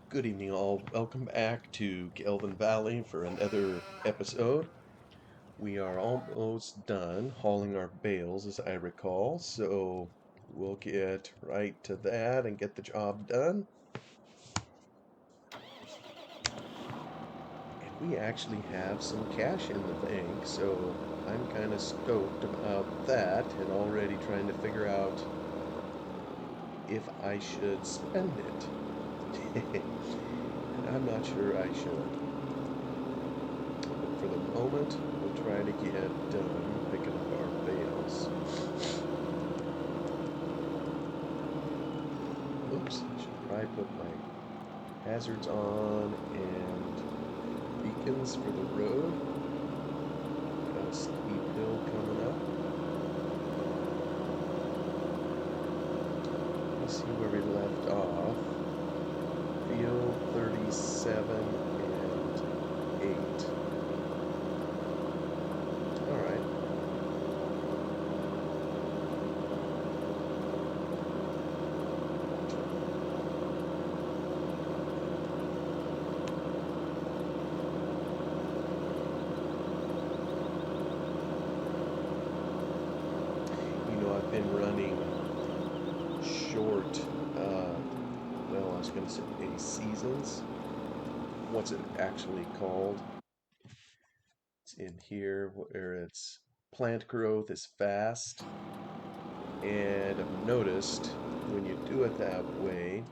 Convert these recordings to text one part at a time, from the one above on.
Good evening, all. Welcome back to Gelvin Valley for another episode. We are almost done hauling our bales, as I recall, so we'll get right to that and get the job done. And we actually have some cash in the bank, so I'm kind of stoked about that and already trying to figure out if I should spend it. And I'm not sure I should. For the moment, we'll try to get done picking up our bales. Oops, I should probably put my hazards on and beacons for the road. Got a steep hill coming up. Let's see where we left off. Field 37 and 8. Alright. I've been running short, well, I was going to say seasons. What's it actually called? It's in here where it's plant growth is fast. And I've noticed when you do it that way,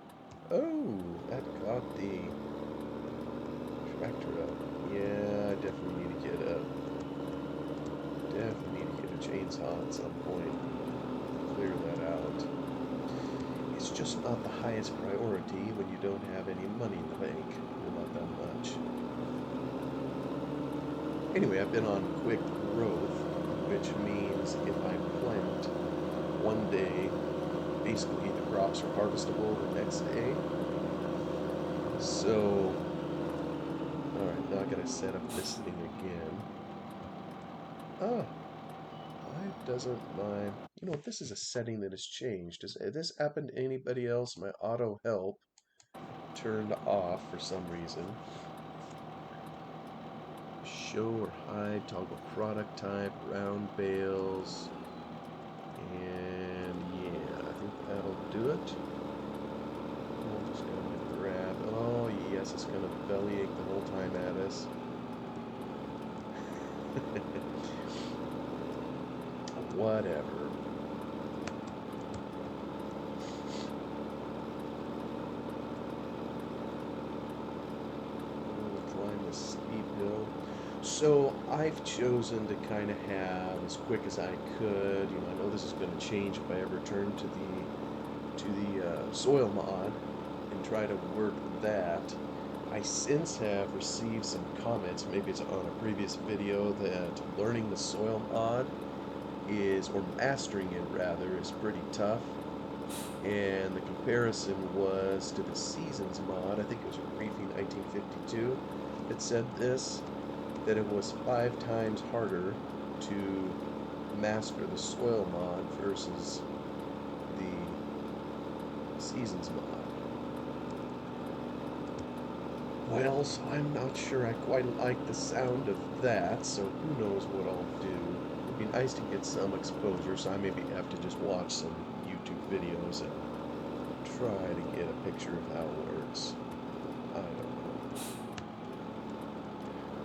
oh, that got the tractor up. Yeah, I definitely need to get up. Definitely need to get a chainsaw at some point. Clear that out. It's just not the highest priority when you don't have any money in the bank. Well, not that much. Anyway, I've been on quick growth, which means if I plant one day, basically the crops are harvestable the next day. So, alright, now I gotta set up this thing again. Ah, why doesn't my... You know, this is a setting that has changed. Has this happened to anybody else? My auto help turned off for some reason. Show or hide, toggle product type, round bales, and yeah, I think that'll do it. I'm just gonna grab, oh yes, it's gonna bellyache the whole time at us. Whatever. We'll climb this steep hill. So I've chosen to kind of have as quick as I could. You know, I know this is going to change if I ever turn to the soil mod and try to work that. I since have received some comments, maybe it's on a previous video, that learning the soil mod is, or mastering it rather, is pretty tough. And the comparison was to the Seasons mod. I think it was Reefing 1952 that said this, that it was 5 times harder to master the soil mod versus the Seasons mod. Well, so I'm not sure I quite like the sound of that, so who knows what I'll do. It'd be nice to get some exposure, so I maybe have to just watch some YouTube videos and try to get a picture of how it works. I don't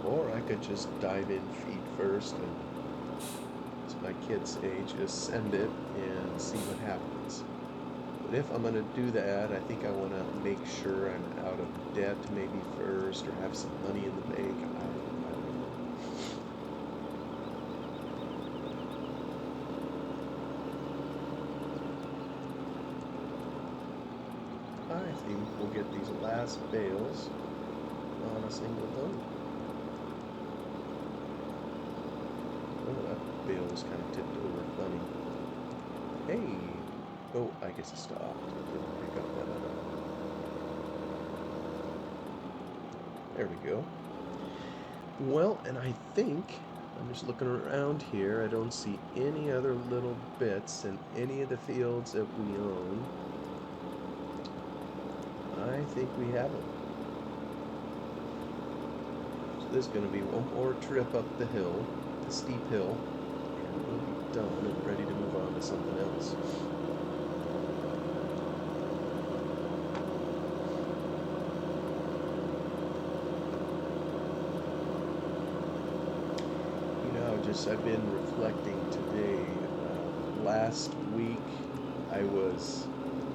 know. Or I could just dive in feet first and, as my kids say, just send it and see what happens. But if I'm going to do that, I think I want to make sure I'm out of debt maybe first, or have some money in the bank. I don't know. I think we'll get these last bales on a single load. Oh, that bale was kind of tipped over funny. Hey! Oh, I guess it stopped. Didn't pick up that other. There we go. Well, and I think, I'm just looking around here, I don't see any other little bits in any of the fields that we own. I think we have them. there's going to be one more trip up the hill, the steep hill, and we'll be done and ready to move on to something else. I've been reflecting today. Last week I was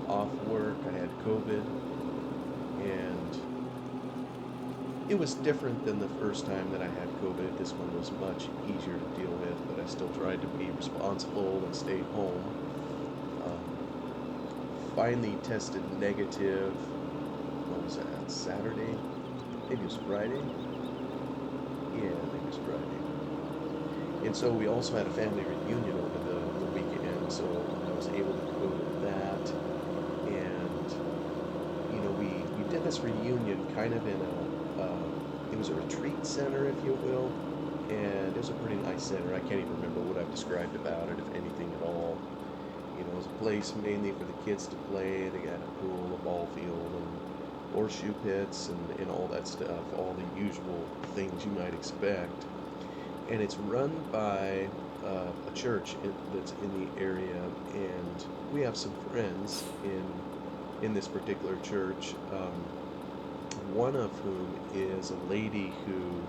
off work. I had COVID, and it was different than the first time that I had COVID. This one was much easier to deal with, but I still tried to be responsible and stay home. Finally tested negative. What was that? Saturday? Maybe it was Friday. Yeah, I think it was Friday. And so we also had a family reunion over the weekend, so I was able to go to that. And, we did this reunion kind of in it was a retreat center, if you will. And it was a pretty nice center. I can't even remember what I've described about it, if anything at all. It was a place mainly for the kids to play. They got a pool, a ball field, and horseshoe pits, and all that stuff, all the usual things you might expect. And it's run by a church that's in the area, and we have some friends in this particular church. One of whom is a lady who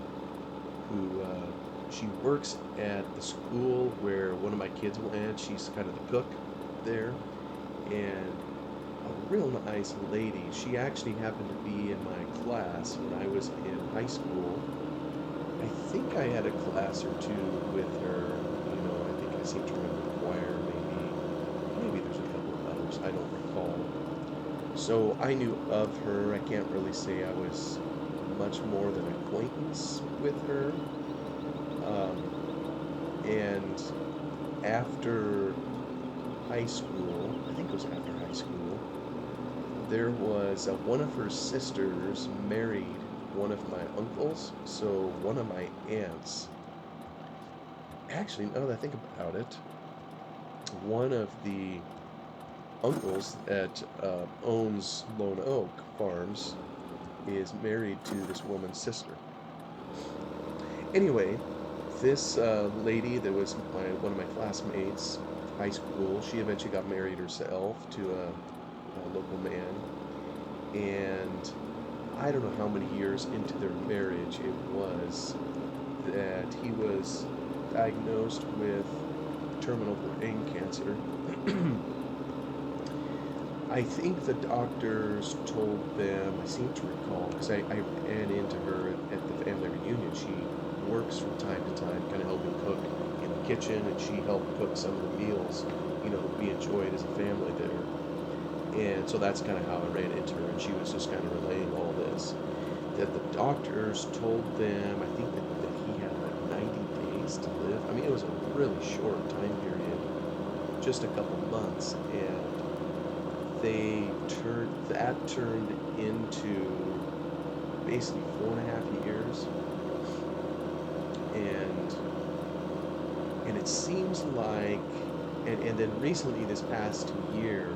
she works at the school where one of my kids went. She's kind of the cook there, and a real nice lady. She actually happened to be in my class when I was in high school. I think I had a class or two with her. I think I seem to remember choir, maybe there's a couple of others. I don't recall. So I knew of her. I can't really say I was much more than acquaintance with her. And after high school, I think it was after high school, there was one of her sisters married one of my uncles, so one of my aunts. Actually, now that I think about it, one of the uncles that owns Lone Oak Farms is married to this woman's sister. Anyway, this lady that was one of my classmates, high school, she eventually got married herself to a local man, and I don't know how many years into their marriage it was that he was diagnosed with terminal brain cancer. I think the doctors told them, I seem to recall, because I ran into her at the family reunion. She works from time to time, kind of helping cook in the kitchen, and she helped cook some of the meals, that we enjoyed as a family there. And so that's kind of how I ran into her, and she was just kind of relaying all this. That the doctors told them, I think that he had like 90 days to live. I mean, it was a really short time period, just a couple months, and that turned into basically 4.5 years, and it seems like, and then recently this past year,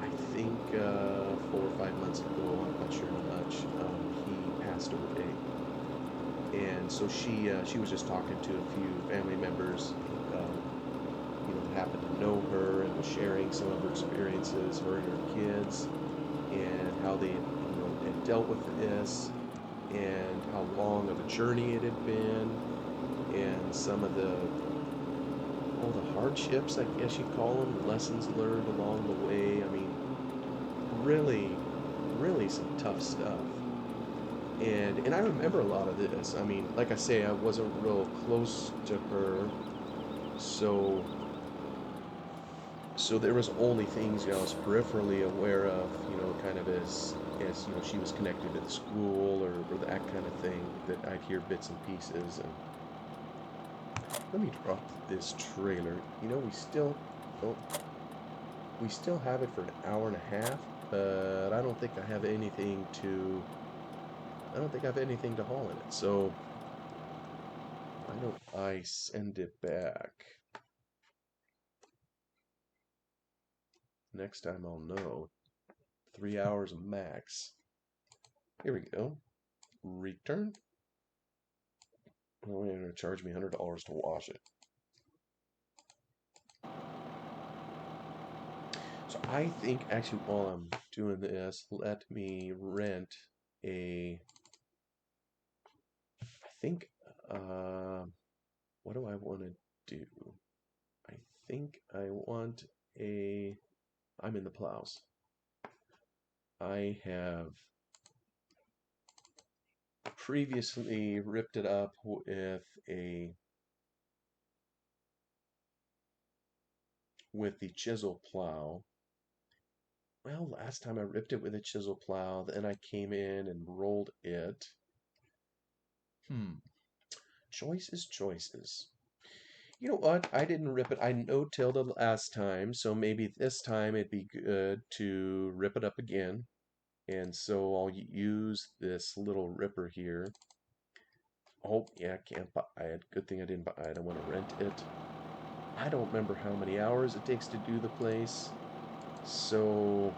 I think 4 or 5 months ago, I'm not sure how much, he passed away. And so she was just talking to a few family members, that happened to know her, and was sharing some of her experiences, her and her kids, and how they had dealt with this, and how long of a journey it had been, and some of all the hardships, I guess you'd call them, the lessons learned along the way. I mean, really, really some tough stuff. And I remember a lot of this. I mean, like I say, I wasn't real close to her, so there was only things I was peripherally aware of, kind of as she was connected to the school, or that kind of thing, that I'd hear bits and pieces. And let me drop this trailer. Oh, we still have it for an hour and a half, but I don't think I have anything to haul in it. So why don't I send it back? Next time I'll know. 3 hours max. Here we go. Return. Well, they're going to charge me $100 to wash it. So I think actually while I'm doing this, let me rent a, I think, what do I want to do? I think I want a, I'm in the plows. I have previously ripped it up with the chisel plow. Well, last time I ripped it with a chisel plow, then I came in and rolled it. Choices, choices. You know what? I didn't rip it. I no-tilled it last time, so maybe this time it'd be good to rip it up again. And so I'll use this little ripper here. Oh, yeah, can't buy it. Good thing I didn't buy it. I want to rent it. I don't remember how many hours it takes to do the place. So,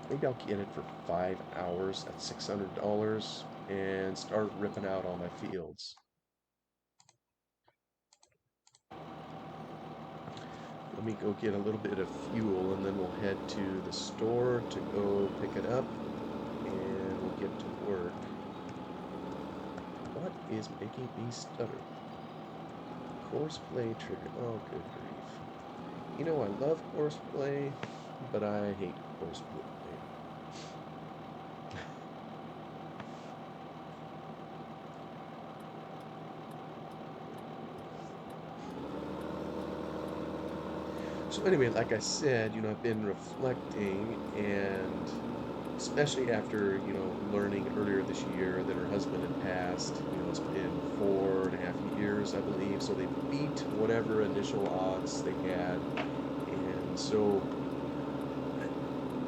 maybe I'll get it for 5 hours. That's $600 and start ripping out all my fields. Let me go get a little bit of fuel and then we'll head to the store to go pick it up and we'll get to work. What is making me stutter? Courseplay trigger. Oh, good grief. You know, I love courseplay, but I hate courseplay. So anyway, like I said, I've been reflecting, and especially after, learning earlier this year that her husband had passed. It's been 4.5 years, I believe, so they beat whatever initial odds they had. And so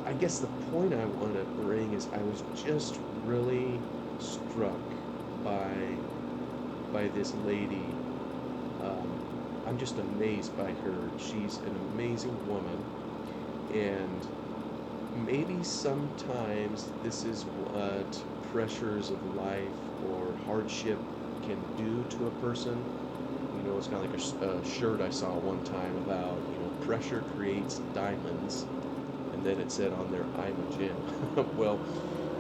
I guess the point I want to bring is I was just really struck by this lady. I'm just amazed by her. She's an amazing woman, and maybe sometimes this is what pressures of life or hardship can do to a person. It's kind of like a shirt I saw one time about, pressure creates diamonds, and then it said on there, I'm a gem. Well,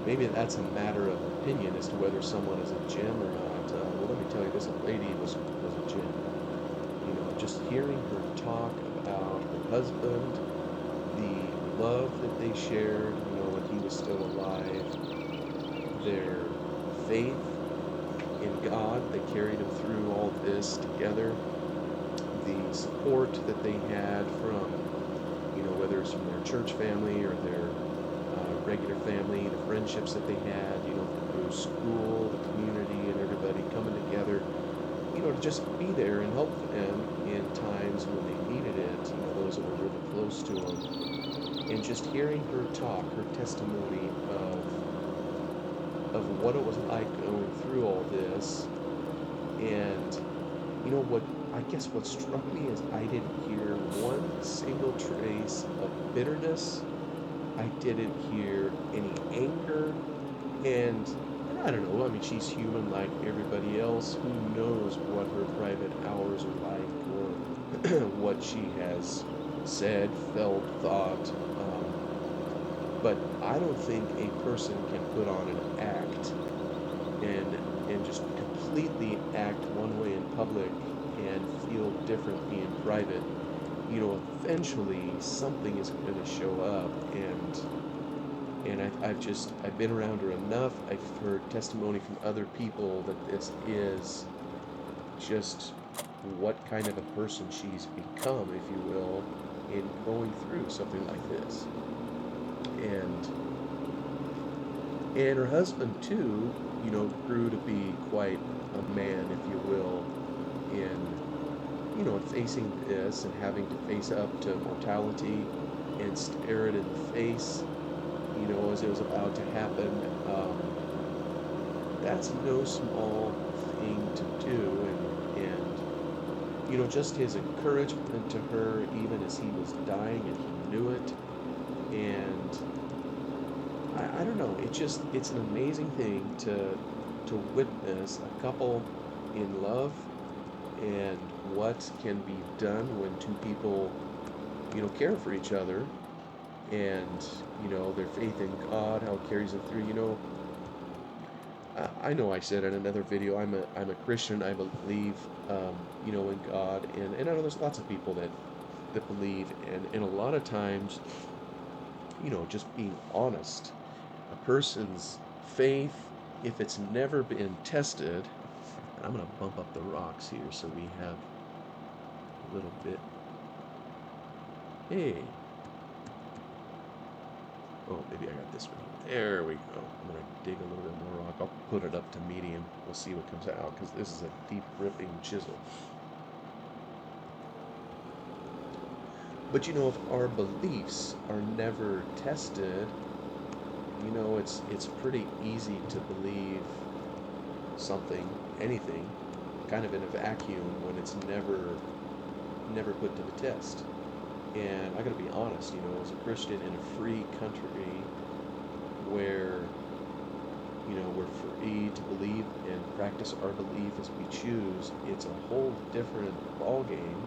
maybe that's a matter of opinion as to whether someone is a gem or not. Well, let me tell you, this lady was a gem. Just hearing her talk about her husband, the love that they shared, when he was still alive, their faith in God that carried them through all this together, the support that they had from, whether it's from their church family or their regular family, the friendships that they had, through school, the community, and everybody coming together, to just be there and help them in times when they needed it, those that were really close to them. And just hearing her talk, her testimony of what it was like going through all this. And what I guess what struck me is I didn't hear one single trace of bitterness. I didn't hear any anger, and I don't know. I mean, she's human like everybody else. Who knows what her private hours are like, or what she has said, felt, thought. But I don't think a person can put on an act and just completely act one way in public and feel differently in private. Eventually something is going to show up, and I've been around her enough. I've heard testimony from other people that this is just what kind of a person she's become, if you will, in going through something like this. And her husband too, grew to be quite a man, if you will, in facing this and having to face up to mortality and stare it in the face, as it was about to happen. That's no small thing to do, and just his encouragement to her, even as he was dying, and he knew it. And I don't know. It's an amazing thing to witness a couple in love and what can be done when two people, care for each other and, their faith in God, how it carries them through. I know I said in another video, I'm a Christian. I believe, in God, and I know there's lots of people that believe, and a lot of times, just being honest, a person's faith, if it's never been tested, and I'm gonna bump up the rocks here so we have a little bit. Hey, oh, maybe I got this one. There we go. I'm gonna dig a little bit more rock. I'll put it up to medium. We'll see what comes out because this is a deep ripping chisel. But if our beliefs are never tested, it's pretty easy to believe something, anything, kind of in a vacuum when it's never put to the test. And I gotta be honest, as a Christian in a free country where, we're free to believe and practice our belief as we choose, it's a whole different ballgame,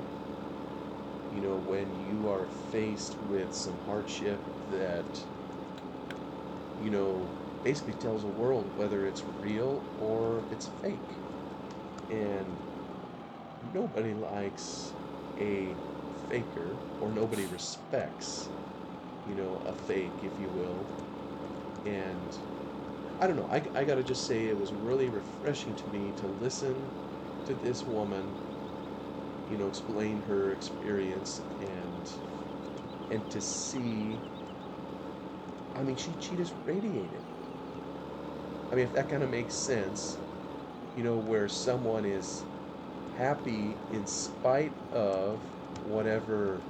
when you are faced with some hardship that, basically tells the world whether it's real or it's fake. And nobody likes a faker, or nobody respects, a fake, if you will. And I don't know, I gotta just say it was really refreshing to me to listen to this woman, explain her experience and to see, I mean, she just radiated. I mean, if that kind of makes sense, where someone is happy in spite of whatever,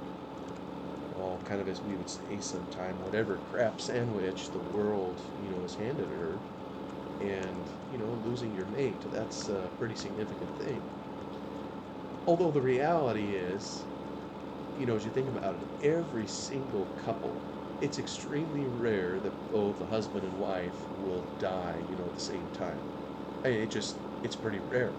well, kind of as we would say sometime, whatever crap sandwich the world, has handed her, and, losing your mate, that's a pretty significant thing. Although the reality is, as you think about it, every single couple, it's extremely rare that both the husband and wife will die, at the same time. I mean, it's pretty rare.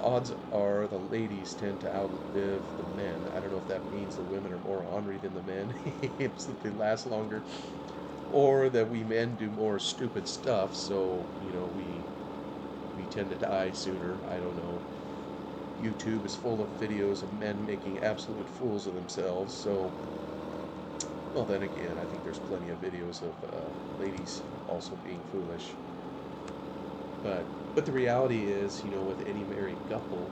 Odds are the ladies tend to outlive the men. I don't know if that means the women are more ornery than the men, so that they last longer, or that we men do more stupid stuff, so, we tend to die sooner. I don't know. YouTube is full of videos of men making absolute fools of themselves, so, well, then again, I think there's plenty of videos of ladies also being foolish. But the reality is, with any married couple,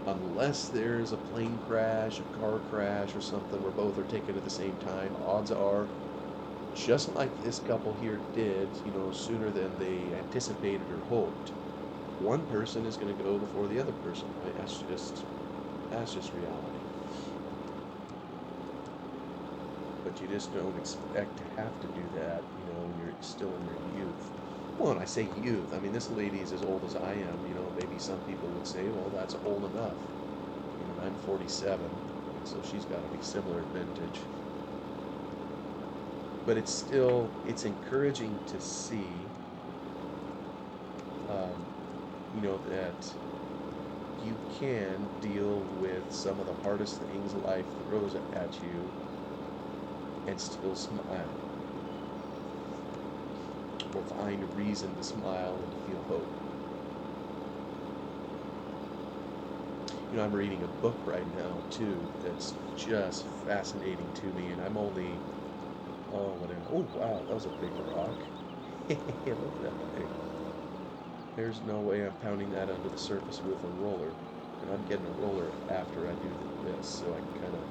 unless there's a plane crash, a car crash, or something where both are taken at the same time, odds are, just like this couple here did, sooner than they anticipated or hoped, one person is going to go before the other person. Right? That's just reality. But you just don't expect to have to do that, when you're still in your youth. Well, and I say youth, I mean, this lady's as old as I am, maybe some people would say, well, that's old enough. I'm 47, so she's got to be similar vintage. But it's encouraging to see, that you can deal with some of the hardest things life throws at you and still smile, or find a reason to smile and to feel hope. I'm reading a book right now too that's just fascinating to me, and I'm only, oh wow, that was a big rock. Look at that thing. There's no way I'm pounding that under the surface with a roller, and I'm getting a roller after I do this, so I can kind of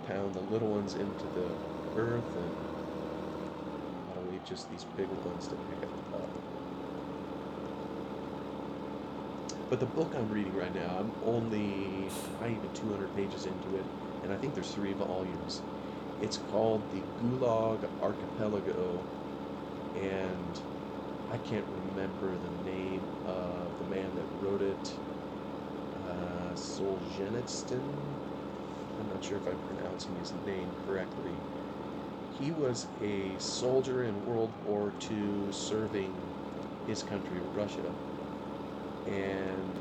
pound the little ones into the earth, and I'll leave just these big ones to pick up. But the book I'm reading right now, I'm only not even 200 pages into it, and I think there's 3 volumes. It's called The Gulag Archipelago, and I can't remember the name of the man that wrote it. Solzhenitsyn, I'm not sure if I'm pronouncing his name correctly. He was a soldier in World War II serving his country, Russia. And,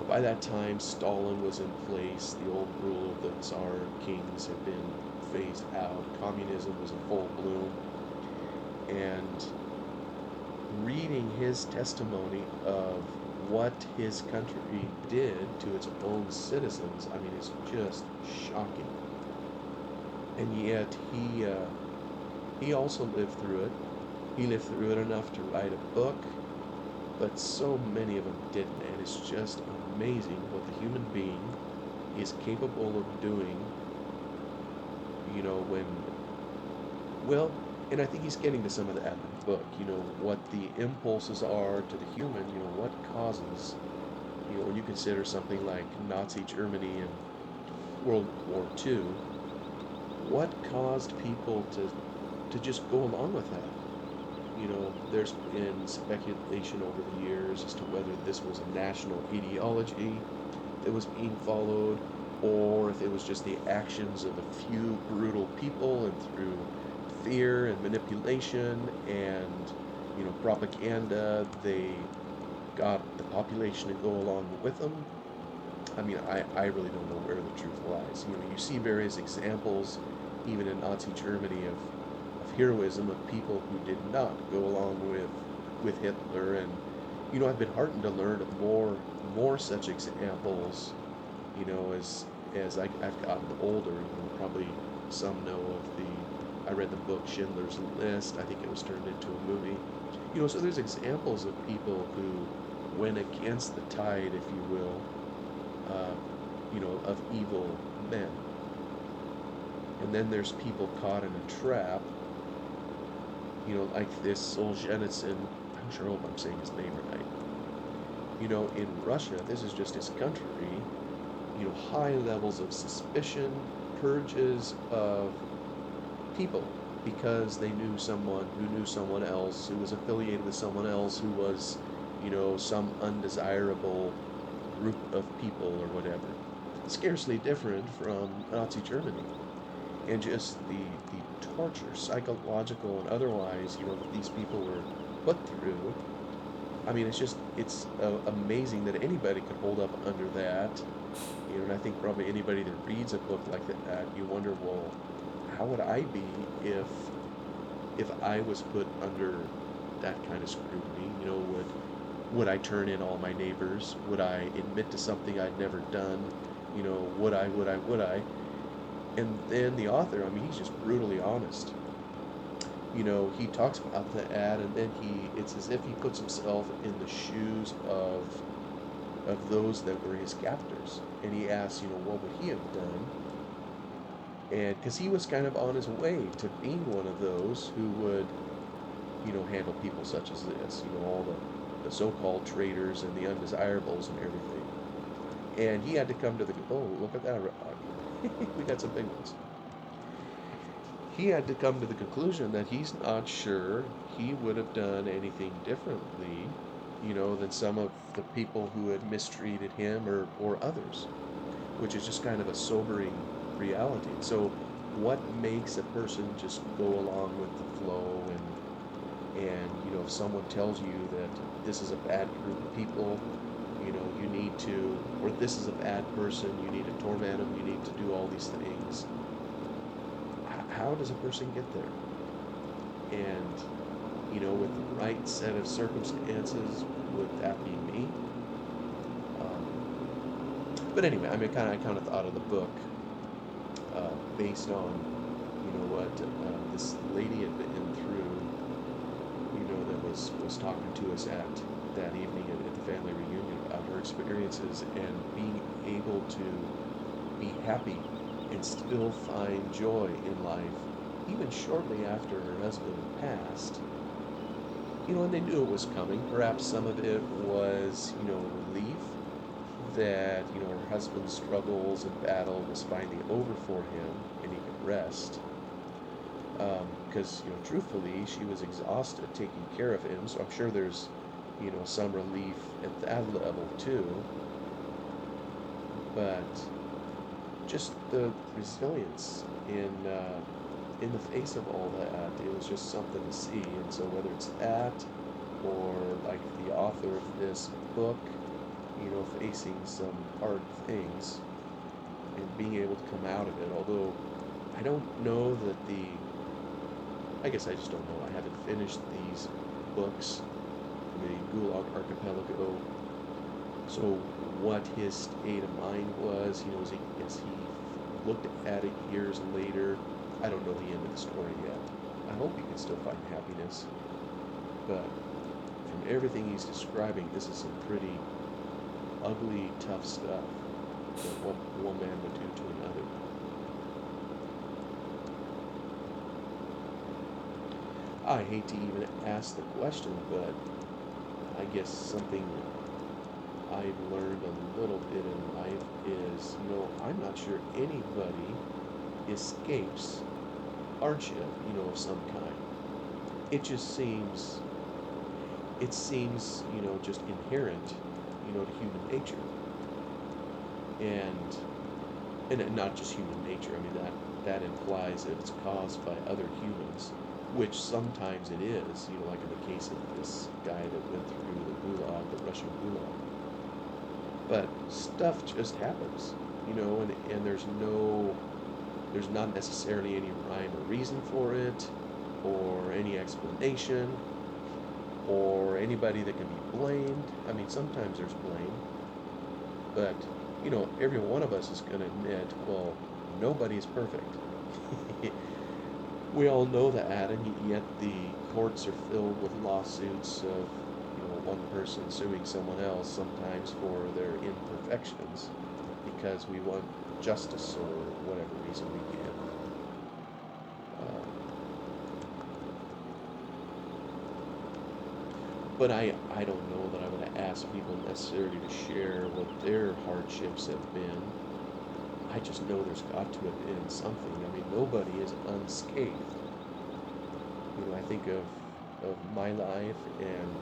by that time, Stalin was in place. The old rule of the Tsar kings had been phased out. Communism was in full bloom. And reading his testimony of what his country did to its own citizens, I mean, it's just shocking. And yet he also lived through it. He lived through it enough to write a book, but so many of them didn't. And it's just amazing what the human being is capable of doing, when, well, and I think he's getting to some of that in the book, what the impulses are to the human, what causes, when you consider something like Nazi Germany and World War II, what caused people to just go along with that? There's been speculation over the years as to whether this was a national ideology that was being followed, or if it was just the actions of a few brutal people, and through fear and manipulation and propaganda, they got the population to go along with them. I mean, I really don't know where the truth lies. You see various examples, even in Nazi Germany, of heroism of people who did not go along with Hitler, and I've been heartened to learn of more such examples, as I've gotten older. Probably some know of I read the book Schindler's List. I think it was turned into a movie. So there's examples of people who went against the tide, if you will, of evil men. And then there's people caught in a trap, like this Solzhenitsyn. I'm sure I hope I'm saying his name right. In Russia, this is just his country. High levels of suspicion, purges of people because they knew someone who knew someone else who was affiliated with someone else who was, some undesirable group of people or whatever. Scarcely different from Nazi Germany. And just the torture, psychological and otherwise, that these people were put through. I mean, it's amazing that anybody could hold up under that. And I think probably anybody that reads a book like that, you wonder, well, how would I be if I was put under that kind of scrutiny? Would I turn in all my neighbors? Would I admit to something I'd never done? Would I? And then the author, I mean, he's just brutally honest. He talks about the ad, and then it's as if he puts himself in the shoes of those that were his captors, and he asks, what would he have done? And because he was kind of on his way to being one of those who would, handle people such as this, all the so-called traitors and the undesirables and everything. And he had to come to oh, look at that, we got some big ones. He had to come to the conclusion that he's not sure he would have done anything differently, than some of the people who had mistreated him or others, which is just kind of a sobering reality. So what makes a person just go along with the flow, and if someone tells you that this is a bad group of people, you need to, or this is a bad person, you need to torment them, you need to do all these things. How does a person get there? And with the right set of circumstances, would that be me? But anyway, I mean, I kind of thought of the book based on what this lady had been through, that was talking to us at that evening at the family reunion about her experiences, and being able to be happy and still find joy in life, even shortly after her husband passed. And they knew it was coming. Perhaps some of it was, relief that, her husband's struggles and battle was finally over for him and he could rest. Because, truthfully, she was exhausted taking care of him, so I'm sure there's, some relief at that level too. But just the resilience in the face of all that. It was just something to see. And so whether it's that or like the author of this book, facing some hard things and being able to come out of it, although I don't know that I guess I just don't know. I haven't finished these books, the Gulag Archipelago. So what his state of mind was, as he looked at it years later. I don't know the end of the story yet. I hope he can still find happiness. But from everything he's describing, this is some pretty ugly, tough stuff that what one man would do to another. I hate to even ask the question, but I guess something I've learned a little bit in life is, I'm not sure anybody escapes hardship, of some kind. It just seems, just inherent, to human nature. And, not just human nature, I mean, that implies that it's caused by other humans, which sometimes it is, like in the case of this guy that went through the Gulag, the Russian Gulag. But stuff just happens, and there's not necessarily any rhyme or reason for it, or any explanation, or anybody that can be blamed. I mean, sometimes there's blame, but, every one of us is going to admit, well, nobody's perfect. We all know that, and yet the courts are filled with lawsuits of, one person suing someone else, sometimes for their imperfections, because we want justice or whatever reason we give. But I don't know that I would ask people necessarily to share what their hardships have been. I just know there's got to have been something. I mean, nobody is unscathed. I think of my life, and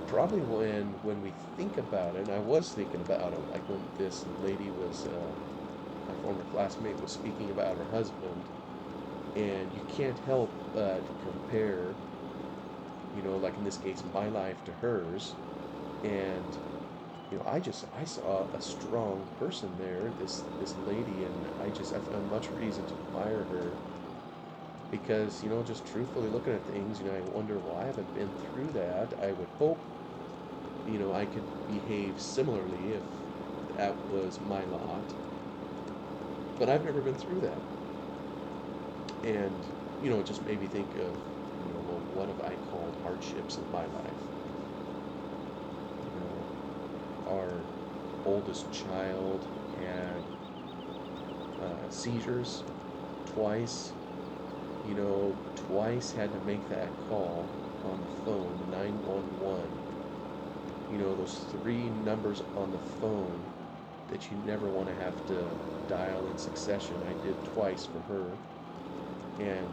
probably when we think about it, and I was thinking about it, like when this lady was, my former classmate was speaking about her husband, and you can't help but compare, like in this case, my life to hers, and I saw a strong person there, this lady, and I found much reason to admire her because, just truthfully looking at things, I wonder, well, I haven't been through that. I would hope, I could behave similarly if that was my lot, but I've never been through that. And, it just made me think of, well, what have I called hardships in my life? Our oldest child had seizures twice. Twice had to make that call on the phone, 911. Those three numbers on the phone that you never want to have to dial in succession. I did twice for her. And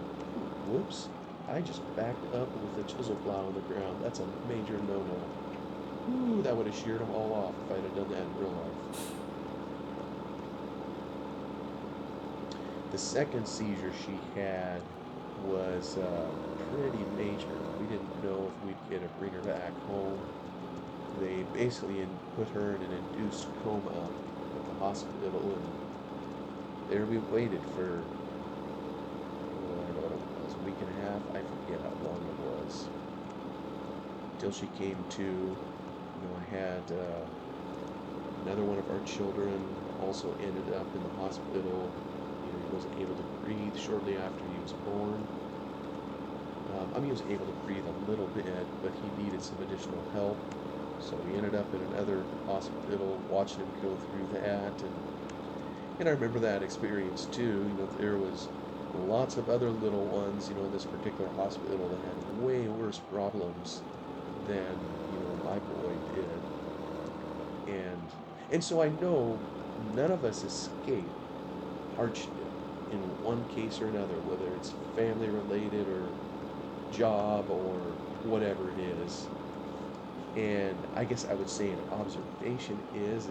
whoops, I just backed up with a chisel plow on the ground. That's a major no-no. Ooh, that would have sheared them all off if I'd have done that in real life. The second seizure she had was pretty major. We didn't know if we'd get to bring her back home. They basically put her in an induced coma at the hospital, and there we waited for, I don't know what it was, a week and a half. I forget how long it was. Till she came to. I had another one of our children also ended up in the hospital. He wasn't able to breathe shortly after he was born. He was able to breathe a little bit, but he needed some additional help. So we ended up in another hospital, watching him go through that, and I remember that experience too. There was lots of other little ones, in this particular hospital that had way worse problems than my boy did, and so I know none of us escape hardship in one case or another, whether it's family related or job or whatever it is. And I guess I would say an observation is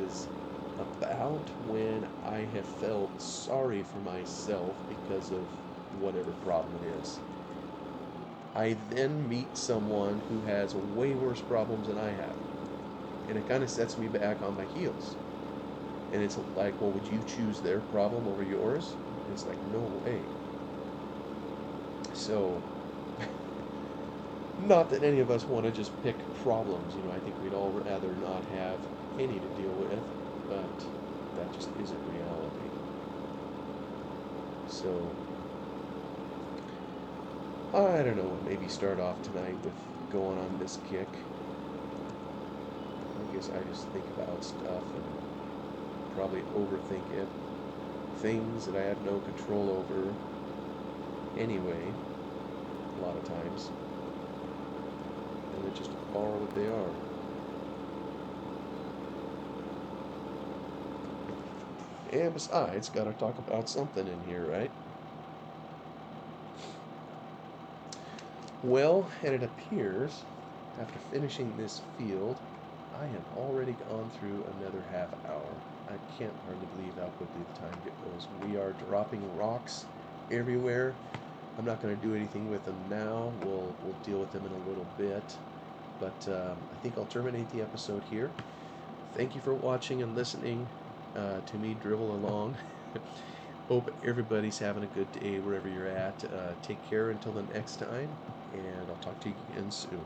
about when I have felt sorry for myself because of whatever problem it is. I then meet someone who has way worse problems than I have, and it kind of sets me back on my heels. And it's like, well, would you choose their problem over yours? And it's like, no way. So, not that any of us want to just pick problems. I think we'd all rather not have any to deal with, but that just isn't reality. So, I don't know, maybe start off tonight with going on this kick. I guess I just think about stuff and probably overthink it. Things that I have no control over anyway, a lot of times. And they just are what they are. And besides, gotta talk about something in here, right? Well, and it appears, after finishing this field, I have already gone through another half hour. I can't hardly believe how quickly the time goes. We are dropping rocks everywhere. I'm not going to do anything with them now. We'll deal with them in a little bit. But I think I'll terminate the episode here. Thank you for watching and listening to me dribble along. Hope everybody's having a good day wherever you're at. Take care until the next time, and I'll talk to you again soon.